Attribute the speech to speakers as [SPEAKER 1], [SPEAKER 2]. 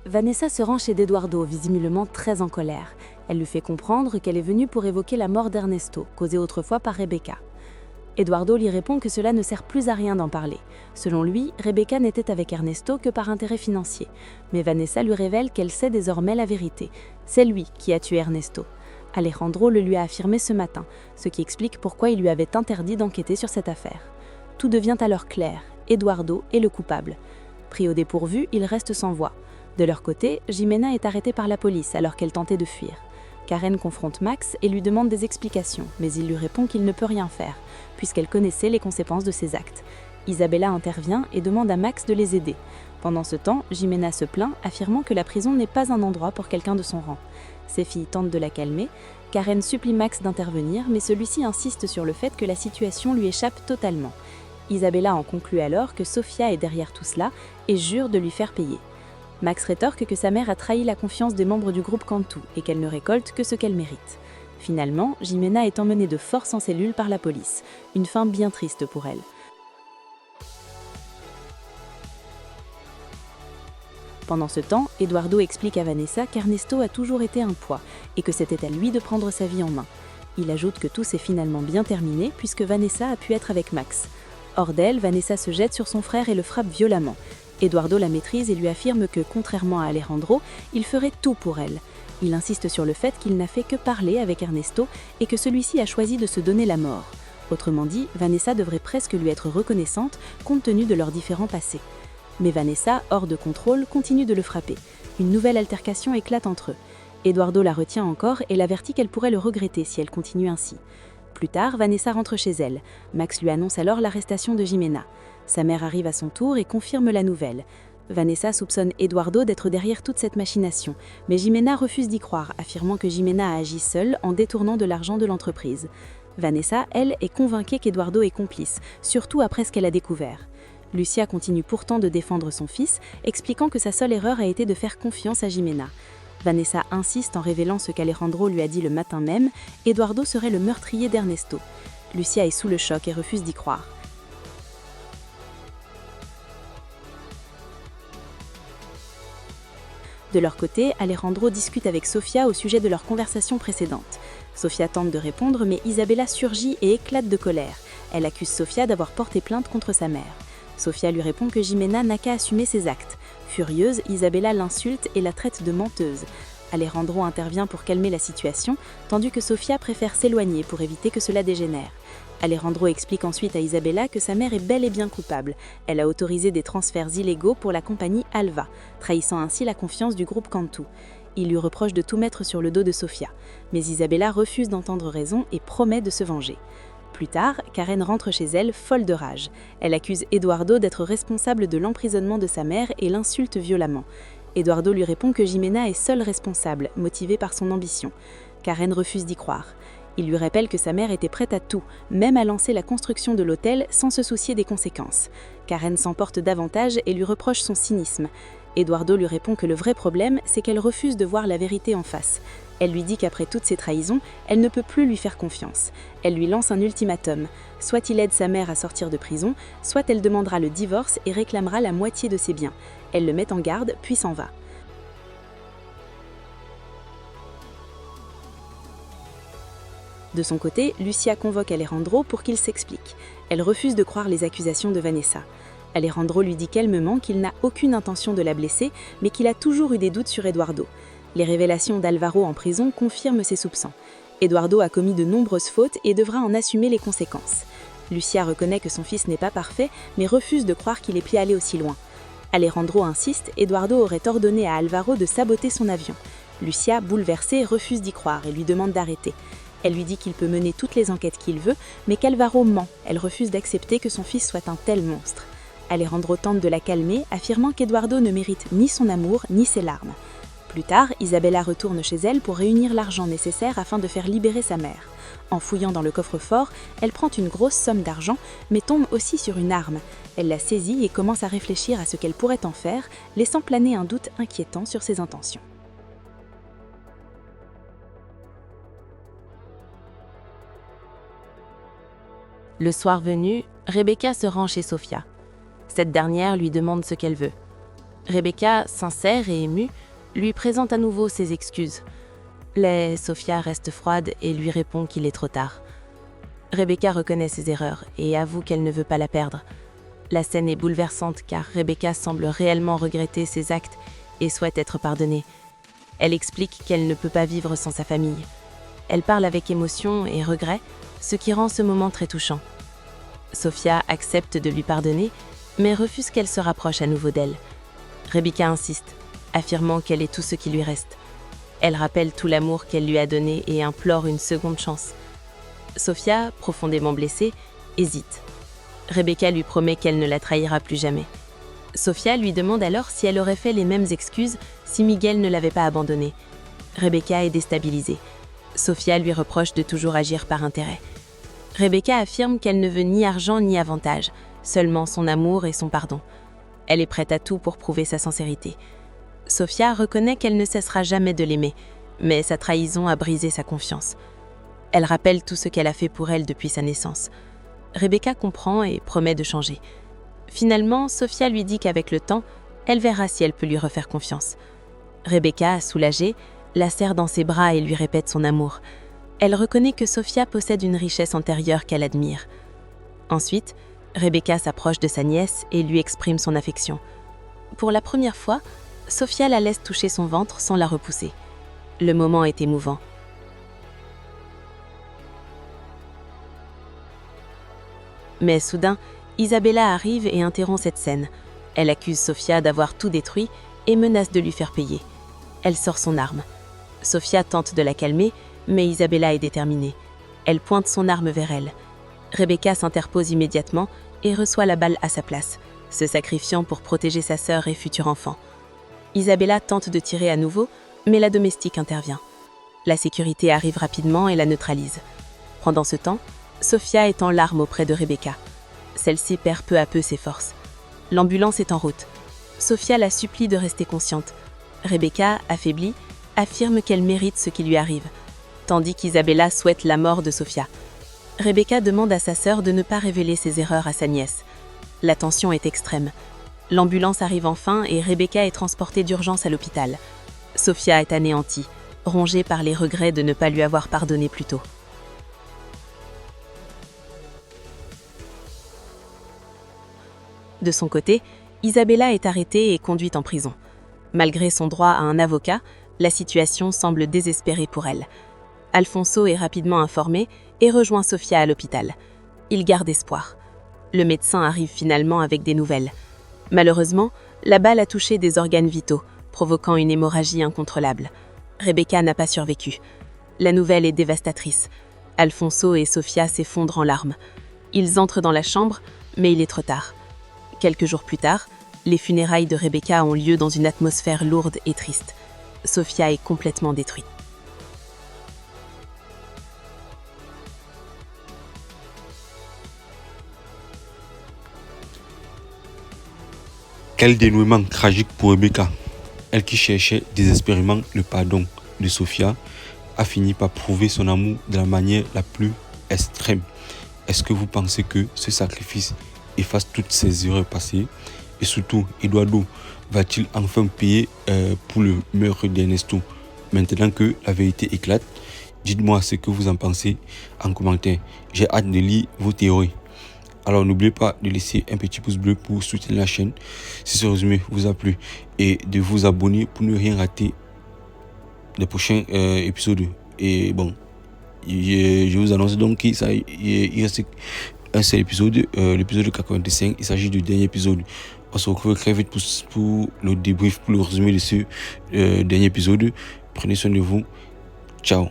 [SPEAKER 1] Vanessa se rend chez Eduardo, visiblement très en colère. Elle lui fait comprendre qu'elle est venue pour évoquer la mort d'Ernesto, causée autrefois par Rebecca. Eduardo lui répond que cela ne sert plus à rien d'en parler. Selon lui, Rebecca n'était avec Ernesto que par intérêt financier. Mais Vanessa lui révèle qu'elle sait désormais la vérité. C'est lui qui a tué Ernesto. Alejandro le lui a affirmé ce matin, ce qui explique pourquoi il lui avait interdit d'enquêter sur cette affaire. Tout devient alors clair, Eduardo est le coupable. Pris au dépourvu, il reste sans voix. De leur côté, Jimena est arrêtée par la police alors qu'elle tentait de fuir. Karen confronte Max et lui demande des explications, mais il lui répond qu'il ne peut rien faire, puisqu'elle connaissait les conséquences de ses actes. Isabella intervient et demande à Max de les aider. Pendant ce temps, Jimena se plaint, affirmant que la prison n'est pas un endroit pour quelqu'un de son rang. Ses filles tentent de la calmer. Karen supplie Max d'intervenir, mais celui-ci insiste sur le fait que la situation lui échappe totalement. Isabella en conclut alors que Sofia est derrière tout cela et jure de lui faire payer. Max rétorque que sa mère a trahi la confiance des membres du groupe Cantu et qu'elle ne récolte que ce qu'elle mérite. Finalement, Jimena est emmenée de force en cellule par la police, une fin bien triste pour elle. Pendant ce temps, Eduardo explique à Vanessa qu'Ernesto a toujours été un poids et que c'était à lui de prendre sa vie en main. Il ajoute que tout s'est finalement bien terminé puisque Vanessa a pu être avec Max. Hors d'elle, Vanessa se jette sur son frère et le frappe violemment. Eduardo la maîtrise et lui affirme que, contrairement à Alejandro, il ferait tout pour elle. Il insiste sur le fait qu'il n'a fait que parler avec Ernesto et que celui-ci a choisi de se donner la mort. Autrement dit, Vanessa devrait presque lui être reconnaissante compte tenu de leurs différents passés. Mais Vanessa, hors de contrôle, continue de le frapper. Une nouvelle altercation éclate entre eux. Eduardo la retient encore et l'avertit qu'elle pourrait le regretter si elle continue ainsi. Plus tard, Vanessa rentre chez elle. Max lui annonce alors l'arrestation de Jimena. Sa mère arrive à son tour et confirme la nouvelle. Vanessa soupçonne Eduardo d'être derrière toute cette machination, mais Jimena refuse d'y croire, affirmant que Jimena a agi seule en détournant de l'argent de l'entreprise. Vanessa, elle, est convaincue qu'Eduardo est complice, surtout après ce qu'elle a découvert. Lucia continue pourtant de défendre son fils, expliquant que sa seule erreur a été de faire confiance à Jimena. Vanessa insiste en révélant ce qu'Alejandro lui a dit le matin même, Eduardo serait le meurtrier d'Ernesto. Lucia est sous le choc et refuse d'y croire. De leur côté, Alejandro discute avec Sofia au sujet de leur conversation précédente. Sofia tente de répondre, mais Isabella surgit et éclate de colère. Elle accuse Sofia d'avoir porté plainte contre sa mère. Sofia lui répond que Jimena n'a qu'à assumer ses actes. Furieuse, Isabella l'insulte et la traite de menteuse. Alejandro intervient pour calmer la situation, tandis que Sofia préfère s'éloigner pour éviter que cela dégénère. Alejandro explique ensuite à Isabella que sa mère est bel et bien coupable. Elle a autorisé des transferts illégaux pour la compagnie Alva, trahissant ainsi la confiance du groupe Cantu. Il lui reproche de tout mettre sur le dos de Sofia. Mais Isabella refuse d'entendre raison et promet de se venger. Plus tard, Karen rentre chez elle, folle de rage. Elle accuse Eduardo d'être responsable de l'emprisonnement de sa mère et l'insulte violemment. Eduardo lui répond que Jimena est seule responsable, motivée par son ambition. Karen refuse d'y croire. Il lui rappelle que sa mère était prête à tout, même à lancer la construction de l'hôtel sans se soucier des conséquences. Karen s'emporte davantage et lui reproche son cynisme. Eduardo lui répond que le vrai problème, c'est qu'elle refuse de voir la vérité en face. Elle lui dit qu'après toutes ces trahisons, elle ne peut plus lui faire confiance. Elle lui lance un ultimatum. Soit il aide sa mère à sortir de prison, soit elle demandera le divorce et réclamera la moitié de ses biens. Elle le met en garde, puis s'en va. De son côté, Lucia convoque Alejandro pour qu'il s'explique. Elle refuse de croire les accusations de Vanessa. Alejandro lui dit calmement qu'il n'a aucune intention de la blesser, mais qu'il a toujours eu des doutes sur Eduardo. Les révélations d'Alvaro en prison confirment ses soupçons. Eduardo a commis de nombreuses fautes et devra en assumer les conséquences. Lucia reconnaît que son fils n'est pas parfait, mais refuse de croire qu'il ait pu aller aussi loin. Alejandro insiste, Eduardo aurait ordonné à Alvaro de saboter son avion. Lucia, bouleversée, refuse d'y croire et lui demande d'arrêter. Elle lui dit qu'il peut mener toutes les enquêtes qu'il veut, mais qu'Alvaro ment. Elle refuse d'accepter que son fils soit un tel monstre. Alejandro tente de la calmer, affirmant qu'Eduardo ne mérite ni son amour ni ses larmes. Plus tard, Isabella retourne chez elle pour réunir l'argent nécessaire afin de faire libérer sa mère. En fouillant dans le coffre-fort, elle prend une grosse somme d'argent, mais tombe aussi sur une arme. Elle la saisit et commence à réfléchir à ce qu'elle pourrait en faire, laissant planer un doute inquiétant sur ses intentions.
[SPEAKER 2] Le soir venu, Rebecca se rend chez Sofia. Cette dernière lui demande ce qu'elle veut.
[SPEAKER 1] Rebecca, sincère et émue, lui présente à nouveau ses excuses. Mais Sophia reste froide et lui répond qu'il est trop tard. Rebecca reconnaît ses erreurs et avoue qu'elle ne veut pas la perdre. La scène est bouleversante car Rebecca semble réellement regretter ses actes et souhaite être pardonnée. Elle explique qu'elle ne peut pas vivre sans sa famille. Elle parle avec émotion et regret, ce qui rend ce moment très touchant. Sophia accepte de lui pardonner, mais refuse qu'elle se rapproche à nouveau d'elle. Rebecca insiste, affirmant qu'elle est tout ce qui lui reste. Elle rappelle tout l'amour qu'elle lui a donné et implore une seconde chance. Sophia, profondément blessée, hésite. Rebecca lui promet qu'elle ne la trahira plus jamais. Sophia lui demande alors si elle aurait fait les mêmes excuses si Miguel ne l'avait pas abandonnée. Rebecca est déstabilisée. Sophia lui reproche de toujours agir par intérêt. Rebecca affirme qu'elle ne veut ni argent ni avantage, seulement son amour et son pardon. Elle est prête à tout pour prouver sa sincérité. Sophia reconnaît qu'elle ne cessera jamais de l'aimer, mais sa trahison a brisé sa confiance. Elle rappelle tout ce qu'elle a fait pour elle depuis sa naissance. Rebecca comprend et promet de changer. Finalement, Sophia lui dit qu'avec le temps, elle verra si elle peut lui refaire confiance. Rebecca, soulagée, la serre dans ses bras et lui répète son amour. Elle reconnaît que Sophia possède une richesse antérieure qu'elle admire. Ensuite, Rebecca s'approche de sa nièce et lui exprime son affection. Pour la première fois, Sophia la laisse toucher son ventre sans la repousser. Le moment est émouvant. Mais soudain, Isabella arrive et interrompt cette scène. Elle accuse Sophia d'avoir tout détruit et menace de lui faire payer. Elle sort son arme. Sophia tente de la calmer, mais Isabella est déterminée. Elle pointe son arme vers elle. Rebecca s'interpose immédiatement et reçoit la balle à sa place, se sacrifiant pour protéger sa sœur et futur enfant. Isabella tente de tirer à nouveau, mais la domestique intervient. La sécurité arrive rapidement et la neutralise. Pendant ce temps, Sophia est en larmes auprès de Rebecca. Celle-ci perd peu à peu ses forces. L'ambulance est en route. Sophia la supplie de rester consciente. Rebecca, affaiblie, affirme qu'elle mérite ce qui lui arrive, tandis qu'Isabella souhaite la mort de Sophia. Rebecca demande à sa sœur de ne pas révéler ses erreurs à sa nièce. La tension est extrême. L'ambulance arrive enfin et Rebecca est transportée d'urgence à l'hôpital. Sophia est anéantie, rongée par les regrets de ne pas lui avoir pardonné plus tôt. De son côté, Isabella est arrêtée et conduite en prison. Malgré son droit à un avocat, la situation semble désespérée pour elle. Alfonso est rapidement informé et rejoint Sophia à l'hôpital. Il garde espoir. Le médecin arrive finalement avec des nouvelles. Malheureusement, la balle a touché des organes vitaux, provoquant une hémorragie incontrôlable. Rebecca n'a pas survécu. La nouvelle est dévastatrice. Alfonso et Sophia s'effondrent en larmes. Ils entrent dans la chambre, mais il est trop tard. Quelques jours plus tard, les funérailles de Rebecca ont lieu dans une atmosphère lourde et triste. Sophia est complètement détruite.
[SPEAKER 2] Quel dénouement tragique pour Rebecca. Elle qui cherchait désespérément le pardon de Sophia a fini par prouver son amour de la manière la plus extrême. Est-ce que vous pensez que ce sacrifice efface toutes ses erreurs passées? Et surtout, Eduardo va-t-il enfin payer pour le meurtre d'Ernesto maintenant que la vérité éclate? Dites-moi ce que vous en pensez en commentaire. J'ai hâte de lire vos théories. Alors n'oubliez pas de laisser un petit pouce bleu pour soutenir la chaîne si ce résumé vous a plu et de vous abonner pour ne rien rater des prochains épisodes. Et bon, je vous annonce donc qu'il reste un seul épisode, l'épisode 85. Il s'agit du dernier épisode. On se retrouve très vite pour le débrief, pour le résumé de ce dernier épisode. Prenez soin de vous. Ciao.